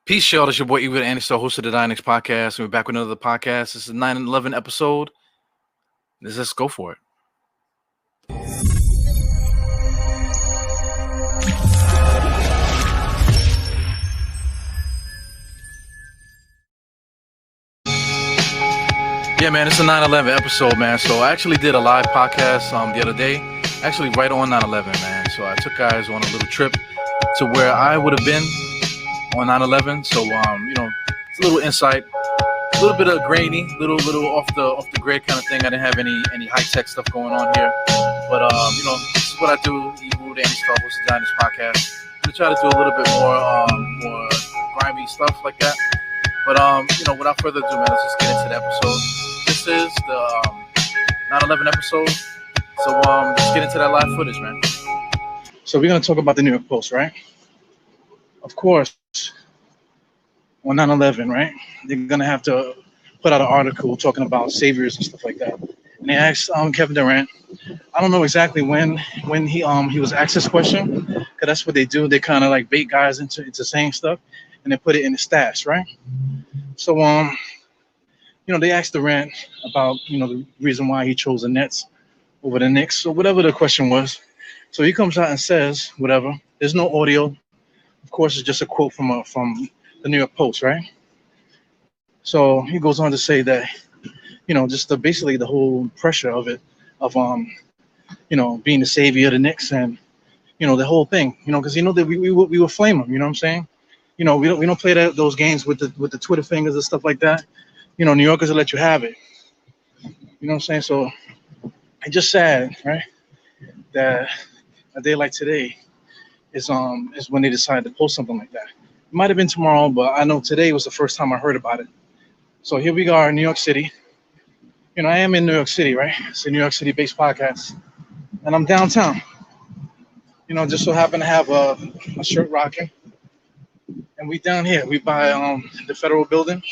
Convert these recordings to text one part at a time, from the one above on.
Peace, y'all. It's your boy Ewood Andy Star, host of the Dynex Podcast. And we're back with another podcast. This is the 9/11 episode. Let's go for it. Yeah, man, it's a 9/11 episode, man. So I actually did a live podcast the other day, actually right on 9/11, man. So I took guys on a little trip to where I would have been on 9/11. So it's a little insight, a little bit of grainy, little off the grid kind of thing. I didn't have any high tech stuff going on here, but this is what I do. Ewood Andy Star, host of the Dynex Podcast. I'm gonna try to do a little bit more grimy stuff like that. But without further ado, man, let's just get into the episode. This is the 9/11 episode. So let's get into that live footage, man. So we're gonna talk about the New York Post, right? Of course, on 9/11, right? They're gonna have to put out an article talking about saviors and stuff like that. And they asked Kevin Durant. I don't know exactly when he was asked this question, because that's what they do. They kind of like bait guys into saying stuff, and they put it in the stats, right? So they asked Durant about the reason why he chose the Nets over the Knicks, or whatever the question was. So he comes out and says whatever. There's no audio. Of course, it's just a quote from the New York Post, right? So he goes on to say that just basically the whole pressure of it, of being the savior of the Knicks, and the whole thing, because that we will flame them. You know what I'm saying? We don't play those games with the Twitter fingers and stuff like that. New Yorkers will let you have it. You know what I'm saying? So it's just sad, right? That a day like today is when they decided to post something like that. It might have been tomorrow, but I know today was the first time I heard about it. So here we are in New York City. I am in New York City, right? It's a New York City-based podcast, and I'm downtown. Just so happen to have a shirt rocking, and we down here. We by the Federal Building,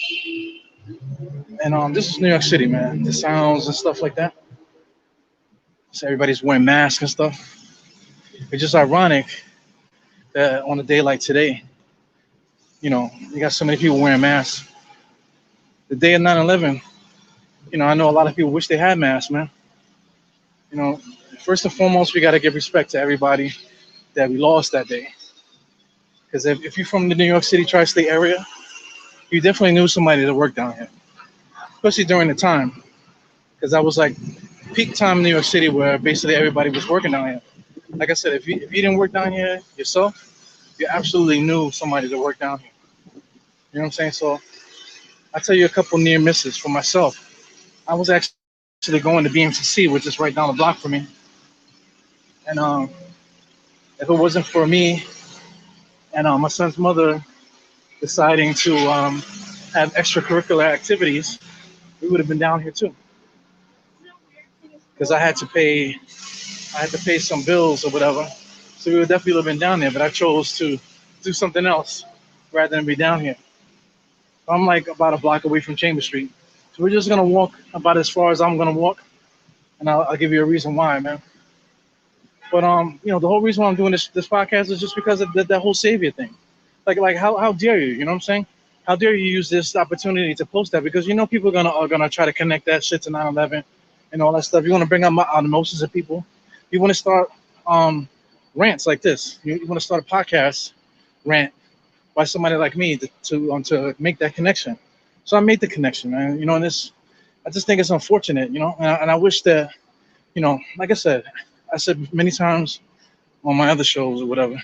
and this is New York City, man. The sounds and stuff like that. So everybody's wearing masks and stuff. It's just ironic that on a day like today, you got so many people wearing masks. The day of 9/11, I know a lot of people wish they had masks, man. First and foremost, we got to give respect to everybody that we lost that day. Because if you're from the New York City tri-state area, you definitely knew somebody that worked down here, especially during the time. Because that was like peak time in New York City where basically everybody was working down here. Like I said, if you didn't work down here yourself, you absolutely knew somebody that worked down here. You know what I'm saying? So I'll tell you a couple near misses for myself. I was actually going to BMCC, which is right down the block from me. And if it wasn't for me and my son's mother deciding to have extracurricular activities, we would have been down here too. Because I had to pay some bills or whatever. So we would definitely have been down there, but I chose to do something else rather than be down here. I'm like about a block away from Chambers Street. So we're just gonna walk about as far as I'm gonna walk, and I'll give you a reason why, man. But the whole reason why I'm doing this podcast is just because of that whole savior thing. Like how dare you? You know what I'm saying? How dare you use this opportunity to post that? Because people are gonna try to connect that shit to 9/11 and all that stuff. You want to bring up emotions of people. You want to start rants like this. You want to start a podcast rant by somebody like me to make that connection. So I made the connection, man. And I just think it's unfortunate, and I wish that, like I said many times on my other shows or whatever,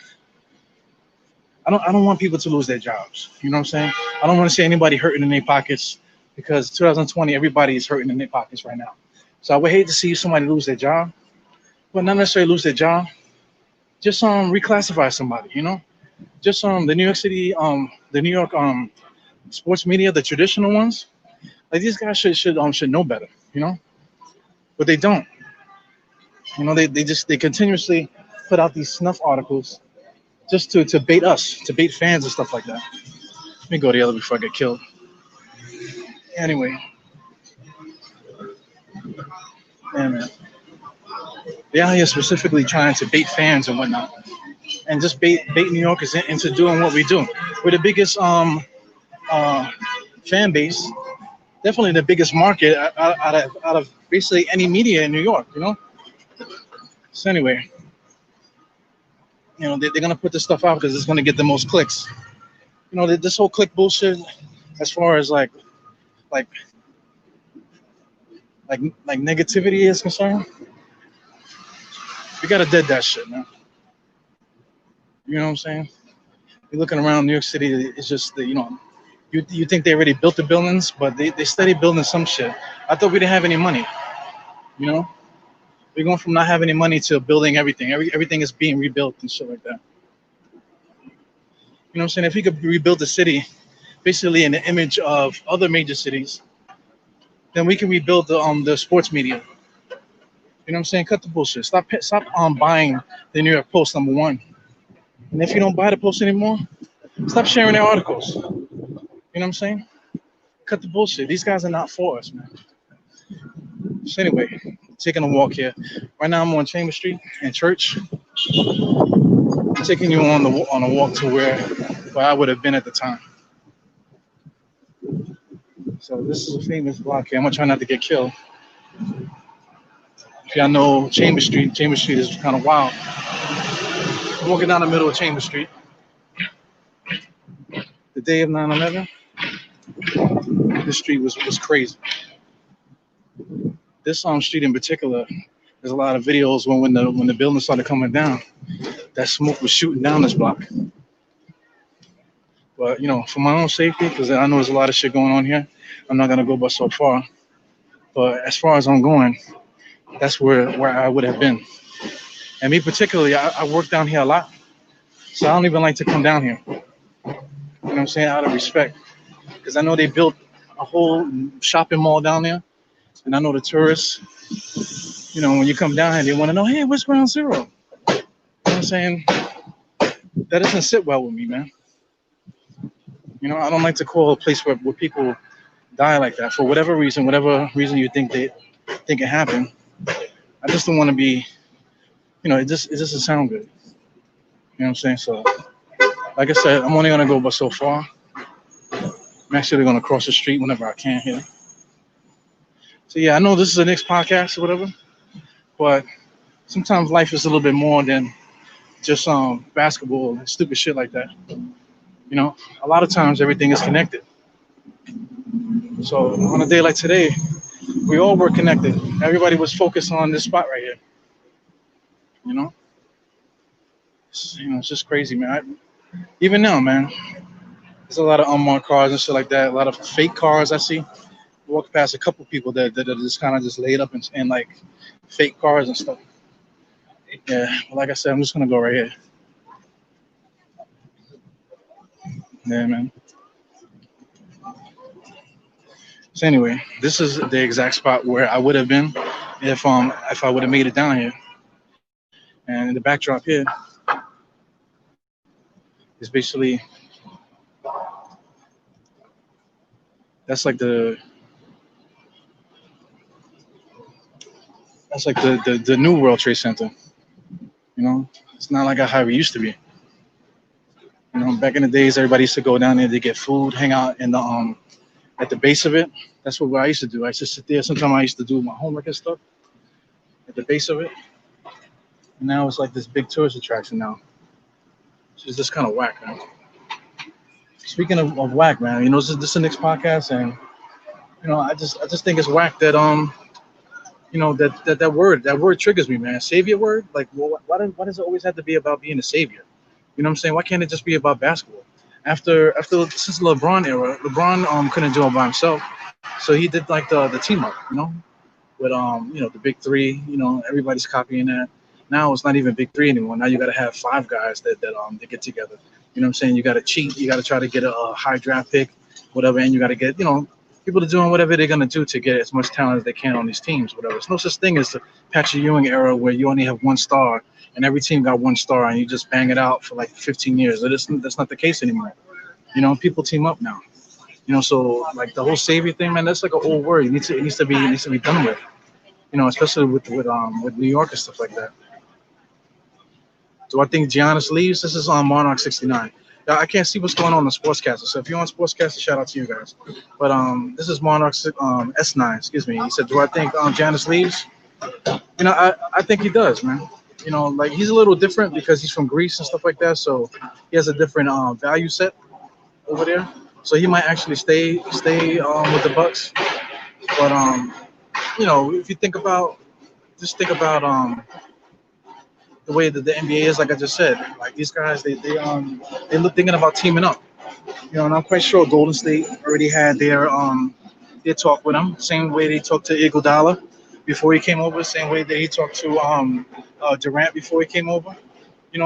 I don't want people to lose their jobs. You know what I'm saying? I don't want to see anybody hurting in their pockets, because 2020, everybody is hurting in their pockets right now. So I would hate to see somebody lose their job, but not necessarily lose their job. Just reclassify somebody, Just the New York City, the New York sports media, the traditional ones, like these guys should know better, but they don't. They continuously put out these snuff articles just to bait us, to bait fans and stuff like that. Let me go the other before I get killed. Anyway, yeah, man. They're out here specifically trying to bait fans and whatnot, and just bait New Yorkers into doing what we do. We're the biggest uh, fan base, definitely the biggest market out of basically any media in New York. So anyway, they're gonna put this stuff out because it's gonna get the most clicks. This whole click bullshit, as far as like like negativity is concerned, we gotta dead that shit, man. You know what I'm saying? You're looking around New York City, it's just you think they already built the buildings, but they steady building some shit. I thought we didn't have any money. You know, we're going from not having any money to building everything. Everything is being rebuilt and shit like that. You know what I'm saying? If we could rebuild the city, basically in the image of other major cities, then we can rebuild the sports media. You know what I'm saying? Cut the bullshit. Stop buying the New York Post, number one. And if you don't buy the Post anymore, stop sharing their articles. You know what I'm saying? Cut the bullshit. These guys are not for us, man. So anyway, taking a walk here. Right now I'm on Chambers Street in Church. I'm taking you on a walk to where I would have been at the time. So this is a famous block here. I'm gonna try not to get killed. If y'all know Chambers Street is kind of wild. I'm walking down the middle of Chambers Street. The day of 9/11, this street was crazy. This street in particular, there's a lot of videos when the building started coming down, that smoke was shooting down this block. But for my own safety, because I know there's a lot of shit going on here, I'm not gonna go but so far. But as far as I'm going, that's where I would have been. And me particularly, I work down here a lot, so I don't even like to come down here. You know what I'm saying? Out of respect, because I know they built a whole shopping mall down there, and I know the tourists. When you come down here, they want to know, hey, where's Ground Zero? You know what I'm saying? That doesn't sit well with me, man. I don't like to call a place where people die like that for whatever reason you think it happened. I just don't want to be, it just doesn't sound good. You know what I'm saying? So, like I said, I'm only gonna go but so far. I'm actually gonna cross the street whenever I can here. So yeah, I know this is the next podcast or whatever, but sometimes life is a little bit more than just basketball and stupid shit like that. A lot of times everything is connected. So on a day like today, we all were connected. Everybody was focused on this spot right here. It's just crazy, man. Even now, man, there's a lot of unmarked cars and shit like that. A lot of fake cars I see. Walk past a couple people that are just kind of just laid up in like fake cars and stuff. Yeah, like I said, I'm just gonna go right here. Yeah, man. So anyway, this is the exact spot where I would have been if I would have made it down here. And in the backdrop here is basically that's like the new World Trade Center. It's not like how it used to be. Back in the days, everybody used to go down there to get food, hang out in the at the base of it. That's what I used to do. I used to sit there. Sometimes I used to do my homework and stuff at the base of it. And now it's like this big tourist attraction now. It's just kind of whack, man. Speaking of whack, man, this is the next podcast, and I just think it's whack that that word triggers me, man. Savior word, like, well, why does it always have to be about being a savior? You know what I'm saying? Why can't it just be about basketball? Since LeBron era, LeBron couldn't do it by himself, so he did like the team up, with the big three. Everybody's copying that. Now it's not even big three anymore. Now you got to have five guys that get together. You know what I'm saying? You got to cheat. You got to try to get a high draft pick, whatever, and you got to get people are doing whatever they're gonna do to get as much talent as they can on these teams, whatever. There's no such thing as the Patrick Ewing era where you only have one star and every team got one star and you just bang it out for like 15 years. That's not the case anymore. People team up now. So like the whole savior thing, man, that's like an old word. It needs to be done with. Especially with New York and stuff like that. Do I think Giannis leaves? This is on Monarch 69. I can't see what's going on the Sportscaster. So if you're on Sportscaster, shout out to you guys. But this is Monarch S9. Excuse me. He said, "Do I think Janice leaves?" I think he does, man. Like he's a little different because he's from Greece and stuff like that. So he has a different value set over there. So he might actually stay with the Bucks. But if you think about the way that the NBA is, like I just said, like these guys, they look thinking about teaming up. And I'm quite sure Golden State already had their talk with him. Same way they talked to Iguodala before he came over. Same way that he talked to Durant before he came over.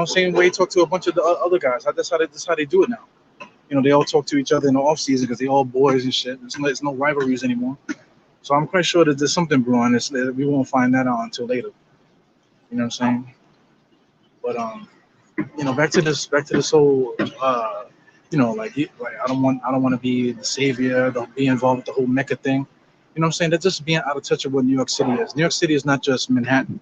Same way he talked to a bunch of the other guys. That's how they do it now. They all talk to each other in the off season because they all boys and shit. There's no rivalries anymore. So I'm quite sure that there's something brewing. We won't find that out until later. You know what I'm saying? But back to this whole like I don't want to be the savior, don't be involved with the whole Mecca thing. You know what I'm saying? That's just being out of touch of what New York City is. New York City is not just Manhattan.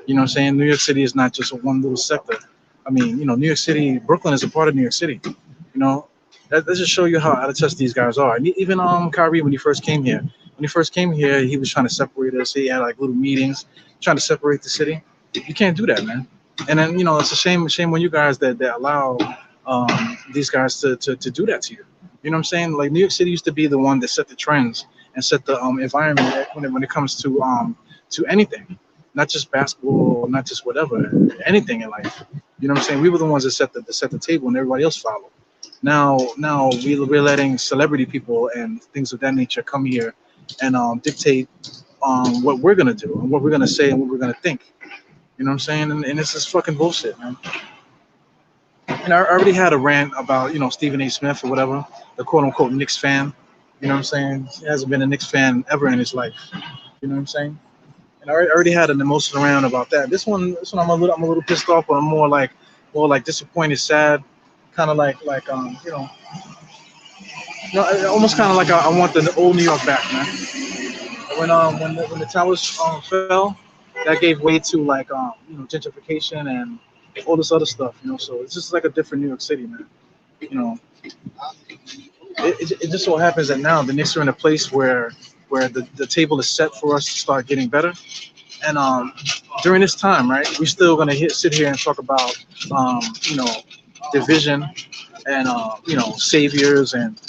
You know what I'm saying? New York City is not just one little sector. I mean, New York City, Brooklyn is a part of New York City. You know, that just show you how out of touch these guys are. And even Kyrie, when he first came here, he was trying to separate us. He had like little meetings, trying to separate the city. You can't do that, man. And then it's a shame on you guys that allow these guys to do that to you. You know what I'm saying? Like New York City used to be the one that set the trends and set the environment when it comes to anything, not just basketball, not just whatever, anything in life. You know what I'm saying? We were the ones that set the table, and everybody else followed. Now we're letting celebrity people and things of that nature come here and dictate what we're gonna do and what we're gonna say and what we're gonna think. You know what I'm saying? And it's just fucking bullshit, man. And I already had a rant about Stephen A. Smith or whatever, the quote unquote Knicks fan. You know what I'm saying? He hasn't been a Knicks fan ever in his life. You know what I'm saying? And I already had an emotional round about that. This one I'm a little pissed off, but I'm more like disappointed, sad, kind of almost kind of like I want the old New York back, man. When the towers fell, that gave way to gentrification and all this other stuff. So it's just like a different New York City, man. You know, it just so happens that now the Knicks are in a place where the table is set for us to start getting better. And during this time, right, we're still gonna sit here and talk about division and saviors and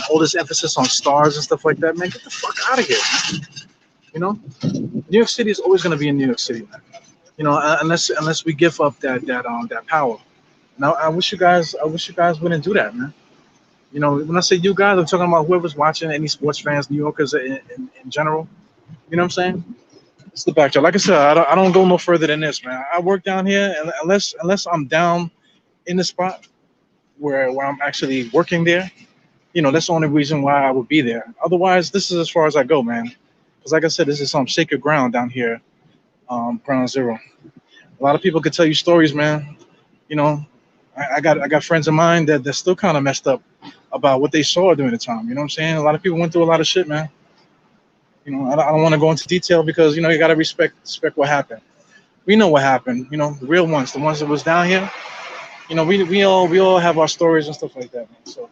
all this emphasis on stars and stuff like that. Man, get the fuck out of here. You know, New York City is always gonna be in New York City, man. Unless we give up that power. Now I wish you guys wouldn't do that, man. When I say you guys, I'm talking about whoever's watching, any sports fans, New Yorkers in general. You know what I'm saying? It's the backdrop. Like I said, I don't go no further than this, man. I work down here, and unless I'm down in the spot where I'm actually working there, that's the only reason why I would be there. Otherwise, this is as far as I go, man. Because like I said, this is some sacred ground down here, ground zero. A lot of people could tell you stories, man. You know, I got friends of mine that they're still kind of messed up about what they saw during the time. You know what I'm saying? A lot of people went through a lot of shit, man. I don't want to go into detail because you got to respect what happened. We know what happened. The real ones, the ones that was down here. We all have our stories and stuff like that, man. So,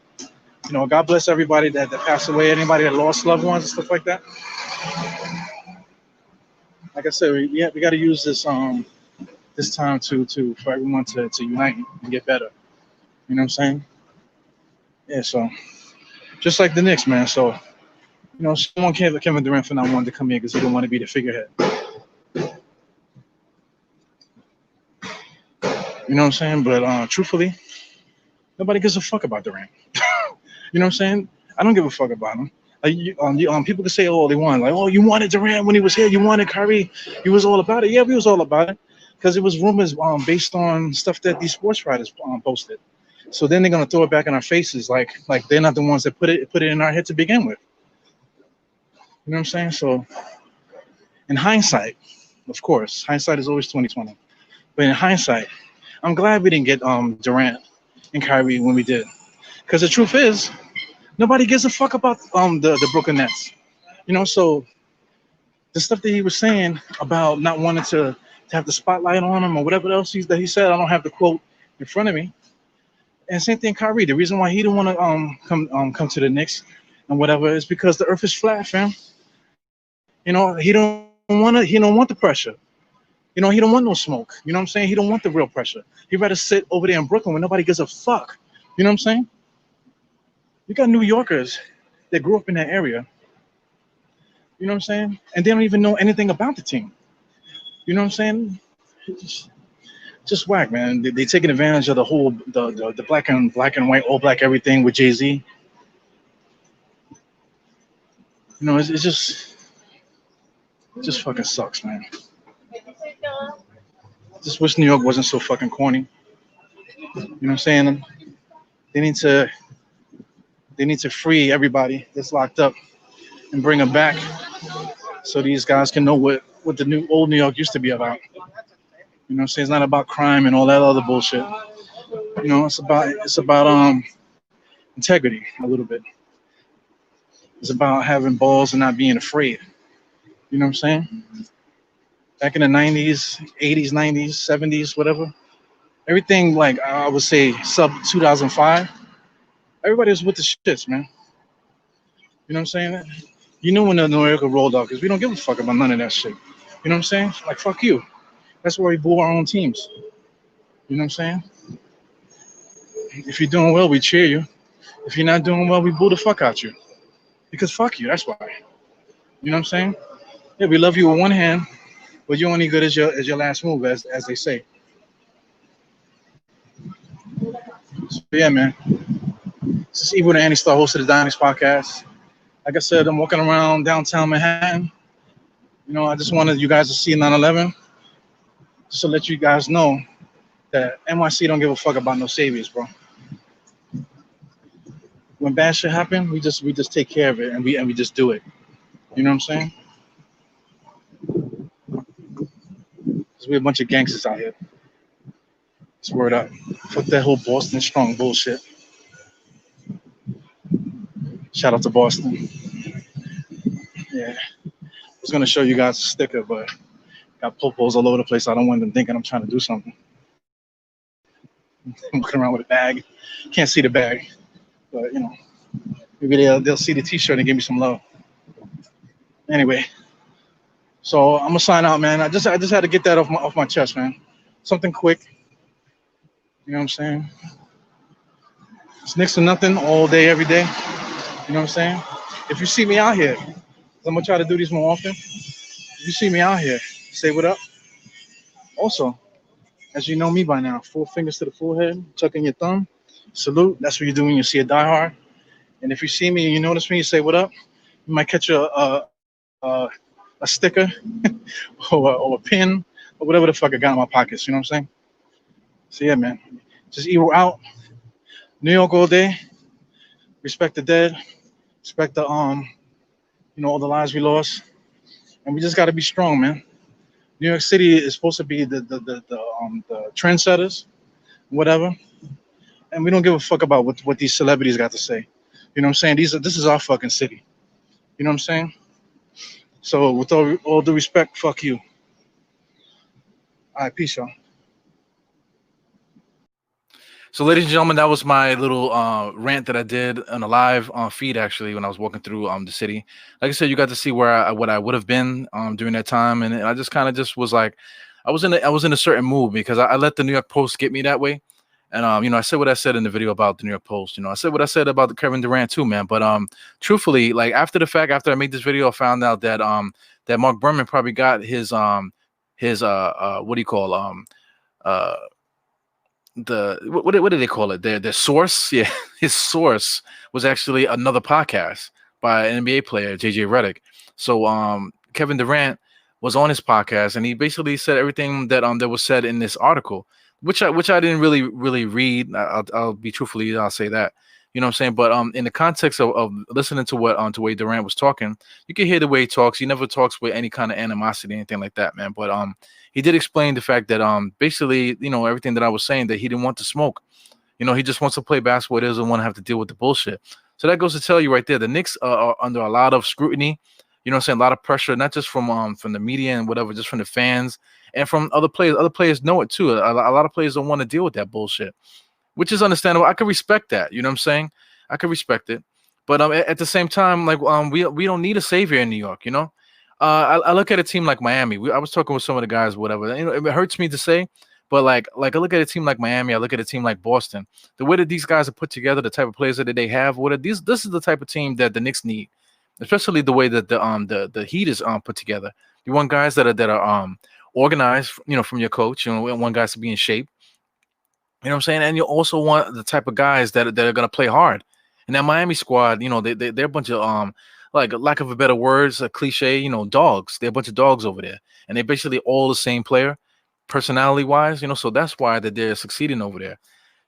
God bless everybody that passed away, anybody that lost loved ones and stuff like that. Like I said, we got to use this time for everyone to unite and get better. You know what I'm saying? Yeah. So just like the Knicks, man. So someone Kevin Durant for not wanting to come here because he didn't want to be the figurehead. You know what I'm saying? But truthfully, nobody gives a fuck about Durant. You know what I'm saying? I don't give a fuck about him. People can say all they want, like, oh, you wanted Durant when he was here, you wanted Kyrie, he was all about it. Yeah, we was all about it because it was rumors based on stuff that these sports writers posted. So then they're gonna throw it back in our faces, like they're not the ones that put it in our head to begin with. You know what I'm saying? So, in hindsight, of course, hindsight is always 20/20. But in hindsight, I'm glad we didn't get Durant and Kyrie when we did, because the truth is, nobody gives a fuck about the Brooklyn Nets. So the stuff that he was saying about not wanting to have the spotlight on him or whatever else that he said, I don't have the quote in front of me. And same thing, Kyrie. The reason why he didn't want to come to the Knicks and whatever is because the Earth is flat, fam. He don't want to. He don't want the pressure. He don't want no smoke. You know what I'm saying? He don't want the real pressure. He'd rather sit over there in Brooklyn where nobody gives a fuck. You know what I'm saying? You got New Yorkers that grew up in that area. You know what I'm saying? And they don't even know anything about the team. You know what I'm saying? It's just whack, man. They taking advantage of the whole the black and white, all black everything with Jay-Z. It just fucking sucks, man. Just wish New York wasn't so fucking corny. You know what I'm saying? They need to they need to free everybody that's locked up and bring them back so these guys can know what the new old New York used to be about. You know what I'm saying? It's not about crime and all that other bullshit. It's about integrity a little bit. It's about having balls and not being afraid. You know what I'm saying? Back in the 90s, 80s, 90s, 70s, whatever. Everything like I would say sub 2005. Everybody was with the shits, man. You know what I'm saying? You knew when the New Yorker rolled off because we don't give a fuck about none of that shit. You know what I'm saying? Like fuck you. That's why we boo our own teams. You know what I'm saying? If you're doing well, we cheer you. If you're not doing well, we boo the fuck out you. Because fuck you. That's why. You know what I'm saying? Yeah, we love you with one hand, but you're only good as your last move, as they say. So yeah, man. This is Evil the Anti-Star, host of the Dynasty Podcast. Like I said, I'm walking around downtown Manhattan. I just wanted you guys to see 9/11, just to let you guys know that NYC don't give a fuck about no saviors, bro. When bad shit happen, we just take care of it and we just do it. You know what I'm saying? Cause we're a bunch of gangsters out here. It's word up. Fuck that whole Boston strong bullshit. Shout out to Boston. Yeah. I was gonna show you guys a sticker, but got popos all over the place. I don't want them thinking I'm trying to do something. I'm walking around with a bag. Can't see the bag, but maybe they'll see the T-shirt and give me some love. Anyway, so I'm gonna sign out, man. I just had to get that off my chest, man. Something quick. You know what I'm saying? It's next to nothing all day, every day. You know what I'm saying? If you see me out here, I'm gonna try to do these more often. If you see me out here, say what up. Also, as you know me by now, 4 fingers to the forehead, tuck in your thumb, salute. That's what you do when you see a diehard. And if you see me and you notice me, you say what up. You might catch a sticker or a pin or whatever the fuck I got in my pockets. You know what I'm saying? So yeah, man. Just evil out. New York all day. Respect the dead. Respect the all the lives we lost. And we just got to be strong, man. New York City is supposed to be the trendsetters, whatever. And we don't give a fuck about what these celebrities got to say. You know what I'm saying? This is our fucking city. You know what I'm saying? So with all due respect, fuck you. All right, peace, y'all. So, ladies and gentlemen, that was my little rant that I did on a live feed, actually, when I was walking through the city. Like I said, you got to see what I would have been during that time, and I just kind of just was like, I was in a certain mood because I let the New York Post get me that way, and I said what I said in the video about the New York Post. I said what I said about the Kevin Durant too, man. But truthfully, like after the fact, after I made this video, I found out that that Mark Berman probably got his what do you call uh what do they call it? Their source, yeah, his source was actually another podcast by an NBA player, JJ Redick. So Kevin Durant was on his podcast, and he basically said everything that was said in this article, which I didn't really read. I'll be truthfully, I'll say that. You know what I'm saying? But in the context of listening to what to way Durant was talking, you can hear the way he talks. He never talks with any kind of animosity, anything like that, man. But he did explain the fact that basically, everything that I was saying, that he didn't want to smoke. He just wants to play basketball. He doesn't want to have to deal with the bullshit. So that goes to tell you right there, the Knicks are under a lot of scrutiny. You know what I'm saying? A lot of pressure, not just from the media and whatever, just from the fans and from other players. Other players know it too. A lot of players don't want to deal with that bullshit. which is understandable. I could respect that. You know what I'm saying? I could respect it. But at the same time, like we don't need a savior in New York. You know, I look at a team like Miami. I was talking with some of the guys, whatever. You know, it hurts me to say, but like I look at a team like Miami. I look at a team like Boston. The way that these guys are put together, the type of players that they have, what are these? This is the type of team that the Knicks need, especially the way that the Heat is put together. You want guys that are organized, you know, from your coach. You know, we want guys to be in shape. You know what I'm saying? And you also want the type of guys that are gonna play hard. And that Miami squad, you know, they're a bunch of like lack of a better words, a cliche, you know, dogs. They're a bunch of dogs over there. And they're basically all the same player, personality wise, you know, so that's why that they're succeeding over there.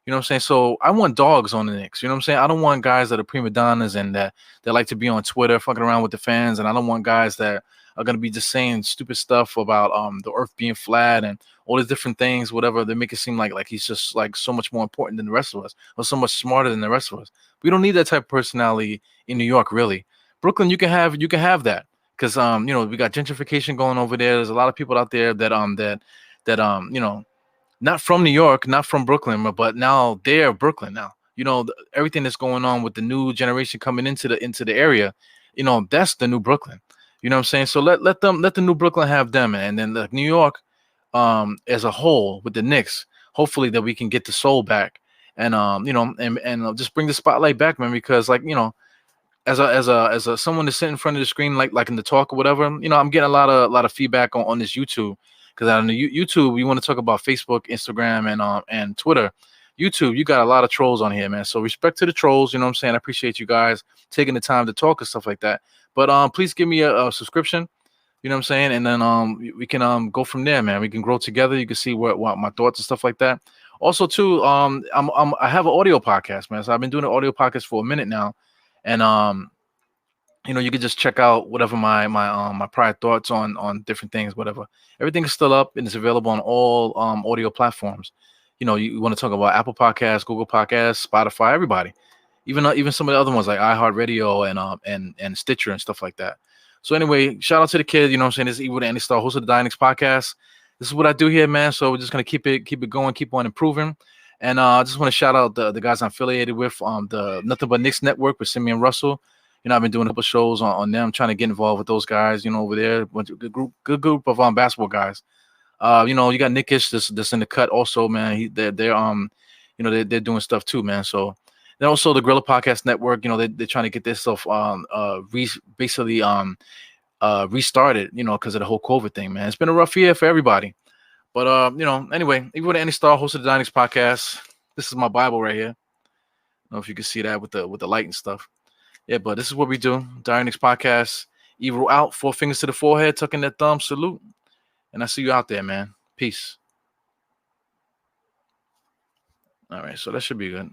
You know what I'm saying? So I want dogs on the Knicks. You know what I'm saying? I don't want guys that are prima donnas and that like to be on Twitter fucking around with the fans. And I don't want guys that are gonna be just saying stupid stuff about the earth being flat and all these different things, whatever. They make it seem like he's just like so much more important than the rest of us or so much smarter than the rest of us. We don't need that type of personality in New York, really. Brooklyn, you can have that because you know, we got gentrification going over there. There's a lot of people out there that you know, not from New York, not from Brooklyn, but now they're Brooklyn now. You know, everything that's going on with the new generation coming into the area, you know, that's the new Brooklyn. You know what I'm saying? So let the new Brooklyn have them, and then like New York, as a whole with the Knicks, hopefully that we can get the soul back, and you know, and just bring the spotlight back, man. Because like, you know, as a someone to sit in front of the screen like in the talk or whatever, you know, I'm getting a lot of feedback on this YouTube because on the YouTube we want to talk about Facebook, Instagram, and Twitter. YouTube, you got a lot of trolls on here, man. So respect to the trolls, you know what I'm saying? I appreciate you guys taking the time to talk and stuff like that. But please give me a subscription, you know what I'm saying? And then we can go from there, man. We can grow together. You can see what my thoughts and stuff like that. Also, too, I have an audio podcast, man. So I've been doing an audio podcast for a minute now, and you know, you can just check out whatever my prior thoughts on different things, whatever. Everything is still up and it's available on all audio platforms. You know, you want to talk about Apple Podcasts, Google Podcasts, Spotify, everybody, even some of the other ones like iHeartRadio and Stitcher and stuff like that. So anyway, shout out to the kid. You know what I'm saying? This is Evil the Andy Star, host of the Dynamics podcast. This is what I do here, man. So we're just gonna keep it going, keep on improving. And I just want to shout out the guys I'm affiliated with, the Nothing But Knicks Network with Simeon Russell. You know, I've been doing a couple shows on them, trying to get involved with those guys. You know, over there, bunch of good group of basketball guys. You know, you got Nickish that's in the cut also, man. They're you know, they're doing stuff too, man. So then also the Gorilla Podcast Network. You know, they're trying to get this stuff basically restarted. You know, because of the whole COVID thing, man. It's been a rough year for everybody. But you know, anyway, even with Andy Star, host of the Dynamics podcast. This is my Bible right here. I don't know if you can see that with the light and stuff. Yeah, but this is what we do. Dynamics podcast. Evil out, 4 fingers to the forehead, tucking that thumb, salute. And I see you out there, man. Peace. All right, so that should be good.